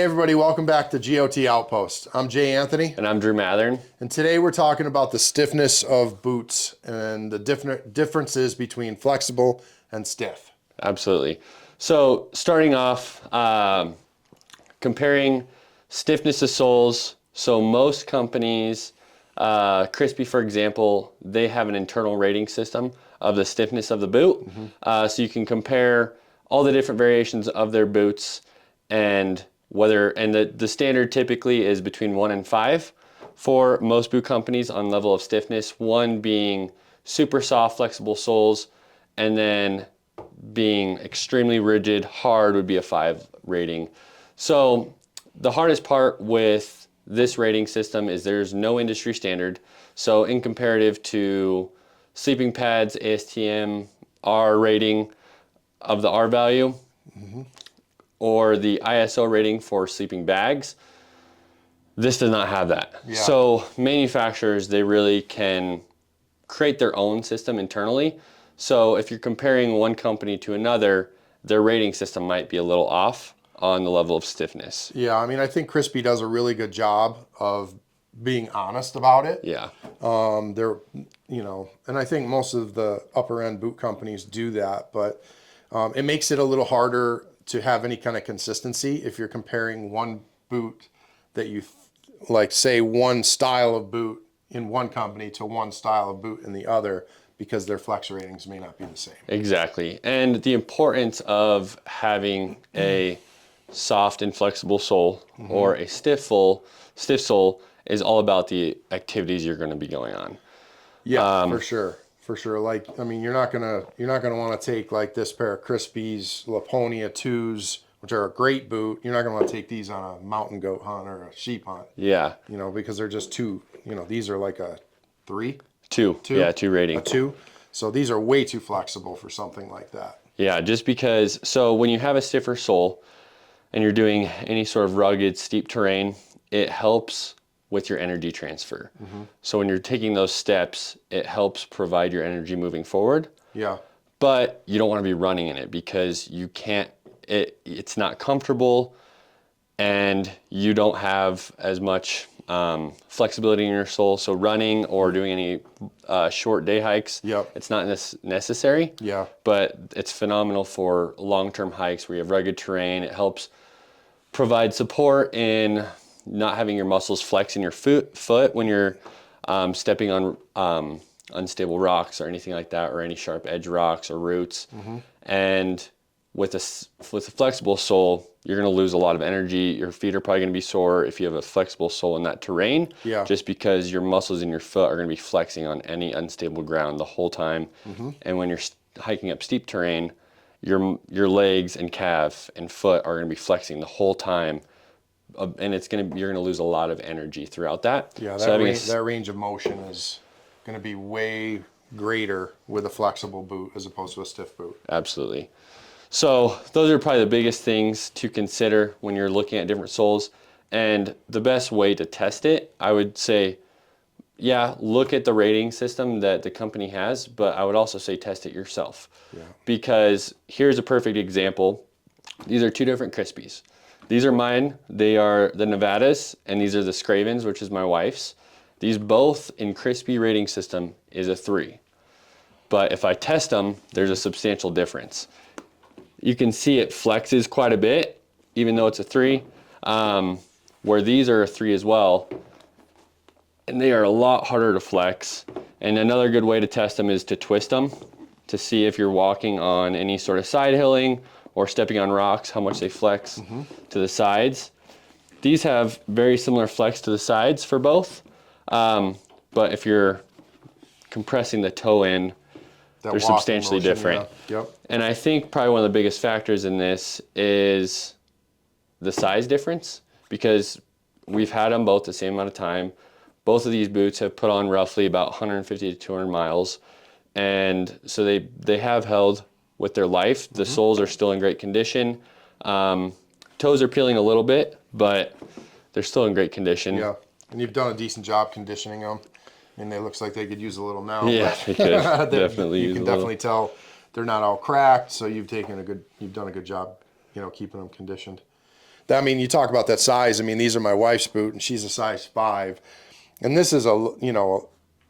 everybody, welcome back to GOT Outpost. I'm Jay Anthony. And I'm Drew Mathern. And today we're talking about the stiffness of boots and the differences between flexible and stiff. Absolutely. So starting off, comparing stiffness of soles. So most companies, Crispy for example, they have an internal rating system of the stiffness of the boot. So you can compare all the different variations of their boots and the standard typically is between 1 and 5 for most boot companies on level of stiffness. 1 being super soft, flexible soles, and then being extremely rigid, hard would be a 5 rating. So the hardest part with this rating system is there's no industry standard. So in comparative to sleeping pads, ASTM, R rating of the R value, or the ISO rating for sleeping bags, this does not have that. Yeah. So manufacturers, they really can create their own system internally. So if you're comparing one company to another, their rating system might be a little off on the level of stiffness. Yeah, I mean, I think Crispy does a really good job of being honest about it. Yeah. And I think most of the upper end boot companies do that, but it makes it a little harder to have any kind of consistency if you're comparing one boot that you like, say one style of boot in one company to one style of boot in the other, because their flex ratings may not be the same. Exactly. And the importance of having a soft and flexible sole or a stiff sole is all about the activities you're going to be going on. Yeah, for sure. Like, I mean, you're not gonna want to take like this pair of Crispy's Laponia 2s, which are a great boot. You're not gonna want to take these on a mountain goat hunt or a sheep hunt. Yeah. Because they're just too. These are like a 3. 2. Yeah, 2 rating. A 2. So these are way too flexible for something like that. Yeah, just because. So when you have a stiffer sole and you're doing any sort of rugged, steep terrain, it helps with your energy transfer. So when you're taking those steps, it helps provide your energy moving forward. Yeah. But you don't want to be running in it because you can't, it's not comfortable and you don't have as much flexibility in your sole. So running or doing any short day hikes, it's not necessary. Yeah. But it's phenomenal for long-term hikes where you have rugged terrain. It helps provide support in not having your muscles flex in your foot when you're stepping on unstable rocks or anything like that, or any sharp edge rocks or roots. And with a flexible sole, you're going to lose a lot of energy. Your feet are probably going to be sore if you have a flexible sole in that terrain, just because your muscles in your foot are going to be flexing on any unstable ground the whole time. And when you're hiking up steep terrain, your legs and calf and foot are going to be flexing the whole time. And you're gonna lose a lot of energy throughout that. Yeah, that range of motion is gonna be way greater with a flexible boot as opposed to a stiff boot. Absolutely. So those are probably the biggest things to consider when you're looking at different soles. And the best way to test it, I would say, look at the rating system that the company has, but I would also say test it yourself. Yeah. Because here's a perfect example. These are 2 different Crispies. These are mine. They are the Nevadas, and these are the Scravens, which is my wife's. These both in Crispy rating system is a 3. But if I test them, there's a substantial difference. You can see it flexes quite a bit, even though it's a 3, where these are a 3 as well. And they are a lot harder to flex. And another good way to test them is to twist them to see if you're walking on any sort of side hilling or stepping on rocks, how much they flex to the sides. These have very similar flex to the sides for both, but if you're compressing the toe in, they're substantially different. Yeah. Yep. And I think probably one of the biggest factors in this is the size difference, because we've had them both the same amount of time. Both of these boots have put on roughly about 150 to 200 miles, and so they have held with their life. The soles are still in great condition. Toes are peeling a little bit, but they're still in great condition. Yeah, and you've done a decent job conditioning them. And it looks like they could use a little now. Yeah, they could definitely use a little. You can definitely tell they're not all cracked, so you've done a good job, keeping them conditioned. I mean, you talk about that size. I mean, these are my wife's boot, and she's a size 5, and this is more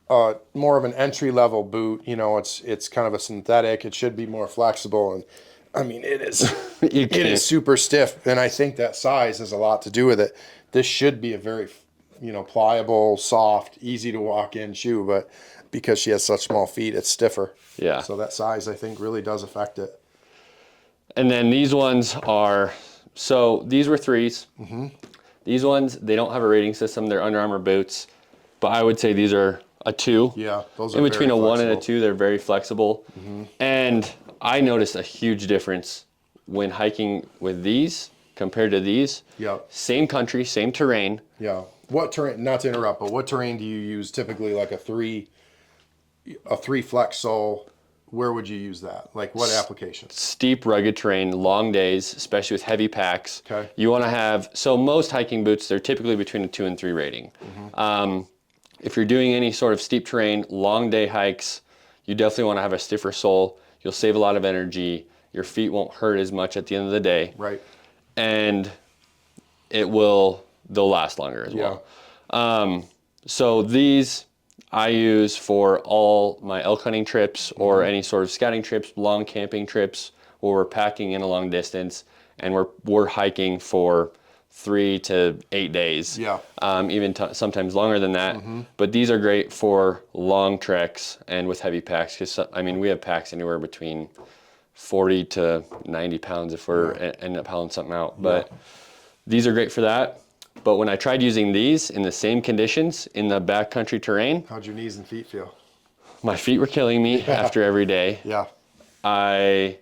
of an entry level boot. It's kind of a synthetic. It should be more flexible, and I mean, it is it is super stiff, and I think that size has a lot to do with it. This should be a very pliable, soft, easy to walk in shoe, but because she has such small feet, it's stiffer. Yeah. So that size, I think, really does affect it. And then these ones are, so these were 3s. Mm-hmm. These ones, they don't have a rating system. They're Under Armour boots, but I would say these are a 2. Yeah, those are in between very a 1 and a flexible. 2. They're very flexible. Mm-hmm. And I noticed a huge difference when hiking with these compared to these. Yeah. Same country, same terrain. Yeah. What terrain? Not to interrupt, but what terrain do you use typically? Like a 3 flex sole. Where would you use that? Like what applications? Steep, rugged terrain, long days, especially with heavy packs. Okay. You want to have, so most hiking boots, they're typically between a 2 and 3 rating. Mm-hmm. If you're doing any sort of steep terrain, long day hikes, you definitely want to have a stiffer sole. You'll save a lot of energy. Your feet won't hurt as much at the end of the day. Right. And they'll last longer as well. So these I use for all my elk hunting trips or any sort of scouting trips, long camping trips where we're packing in a long distance and we're hiking for 3 to 8 days. Yeah. Even sometimes longer than that. Mm-hmm. But these are great for long treks and with heavy packs. Because I mean, we have packs anywhere between 40 to 90 pounds if we're end up hauling something out. But these are great for that. But when I tried using these in the same conditions in the backcountry terrain, how'd your knees and feet feel? My feet were killing me after every day. Yeah. My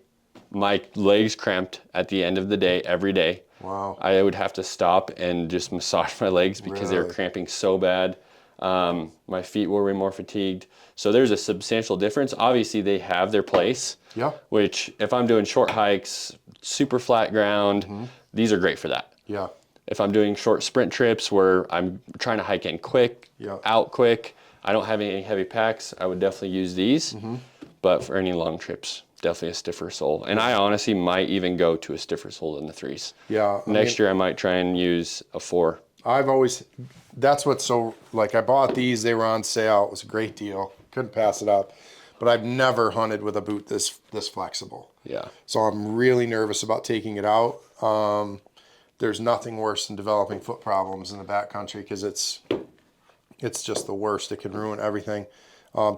legs cramped at the end of the day, every day. Wow. I would have to stop and just massage my legs because they were cramping so bad. My feet were way more fatigued. So there's a substantial difference. Obviously, they have their place. Yeah. Which, if I'm doing short hikes, super flat ground, these are great for that. Yeah. If I'm doing short sprint trips where I'm trying to hike in quick, out quick, I don't have any heavy packs, I would definitely use these. But for any long trips, definitely a stiffer sole. And I honestly might even go to a stiffer sole than the 3s. Yeah. Next year I might try and use a 4. That's what's so, like I bought these, they were on sale. It was a great deal. Couldn't pass it up. But I've never hunted with a boot this flexible. Yeah. So I'm really nervous about taking it out. There's nothing worse than developing foot problems in the backcountry because it's just the worst. It can ruin everything.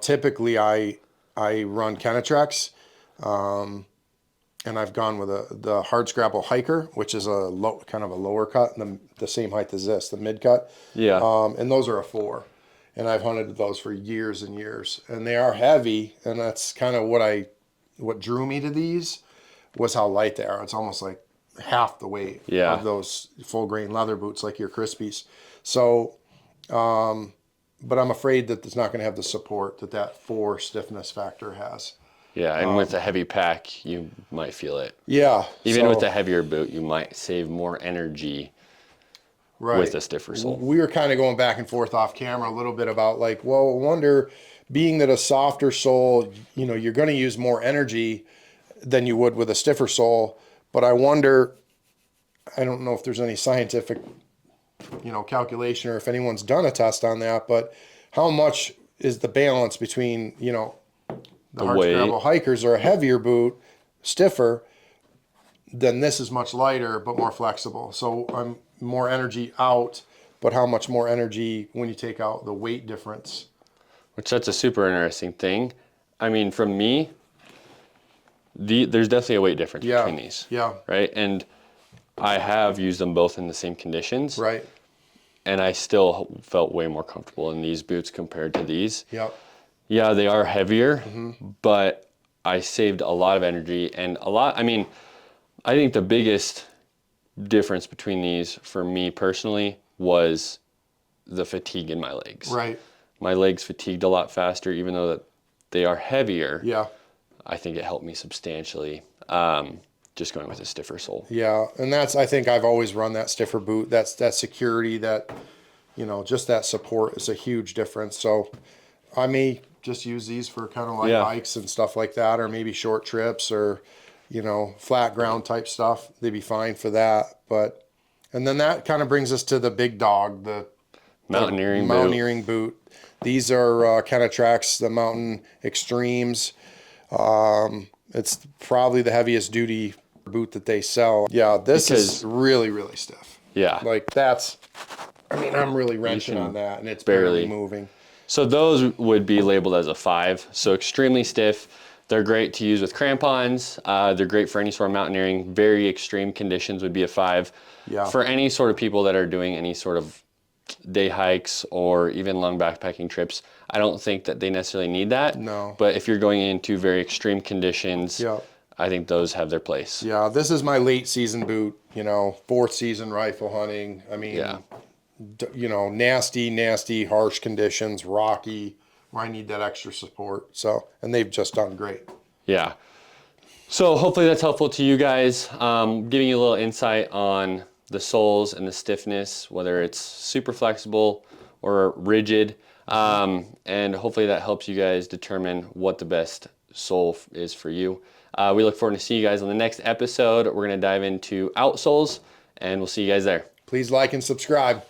Typically, I run Kenetrex, and I've gone with the hard scrabble hiker, which is kind of a lower cut, the same height as this, the mid cut. Yeah. And those are a 4, and I've hunted with those for years and years, and they are heavy, and that's kind of what drew me to these was how light they are. It's almost like half the weight of those full grain leather boots like your Crispies. So, but I'm afraid that it's not going to have the support that 4 stiffness factor has. Yeah, and with a heavy pack, you might feel it. Yeah. Even with a heavier boot, you might save more energy with a stiffer sole. We were kind of going back and forth off camera a little bit about like, well, I wonder, being that a softer sole, you're going to use more energy than you would with a stiffer sole. But I wonder, I don't know if there's any scientific, calculation or if anyone's done a test on that, but how much is the balance between, the hard scrabble hikers are a heavier boot, stiffer, then this is much lighter but more flexible. So I'm more energy out, but how much more energy when you take out the weight difference? Which that's a super interesting thing. I mean, from me, there's definitely a weight difference between these. Yeah. Right? And I have used them both in the same conditions. Right. And I still felt way more comfortable in these boots compared to these. Yep. Yeah, they are heavier, but I saved a lot of energy and I think the biggest difference between these for me personally was the fatigue in my legs. Right. My legs fatigued a lot faster, even though that they are heavier. Yeah. I think it helped me substantially, just going with a stiffer sole. Yeah, and I think I've always run that stiffer boot. That's that security, just that support is a huge difference. So I may just use these for kind of like hikes and stuff like that, or maybe short trips or, flat ground type stuff. They'd be fine for that. But And then that kind of brings us to the big dog, the Mountaineering boot. These are Tracks, the Mountain Extremes. It's probably the heaviest duty boot that they sell. Yeah, this is really, really stiff. Yeah. Like that's, I mean, I'm really wrenching on that and it's barely moving. So those would be labeled as a 5. So extremely stiff. They're great to use with crampons. They're great for any sort of mountaineering. Very extreme conditions would be a 5. Yeah. For any sort of people that are doing any sort of day hikes or even long backpacking trips, I don't think that they necessarily need that. No. But if you're going into very extreme conditions, Yeah. I think those have their place. Yeah, this is my late season boot, 4th season rifle hunting. I mean, nasty, harsh conditions, rocky, where I need that extra support. So, and they've just done great. Yeah. So hopefully that's helpful to you guys, giving you a little insight on the soles and the stiffness, whether it's super flexible or rigid. And hopefully that helps you guys determine what the best sole is for you. We look forward to seeing you guys on the next episode. We're going to dive into outsoles, and we'll see you guys there. Please like and subscribe.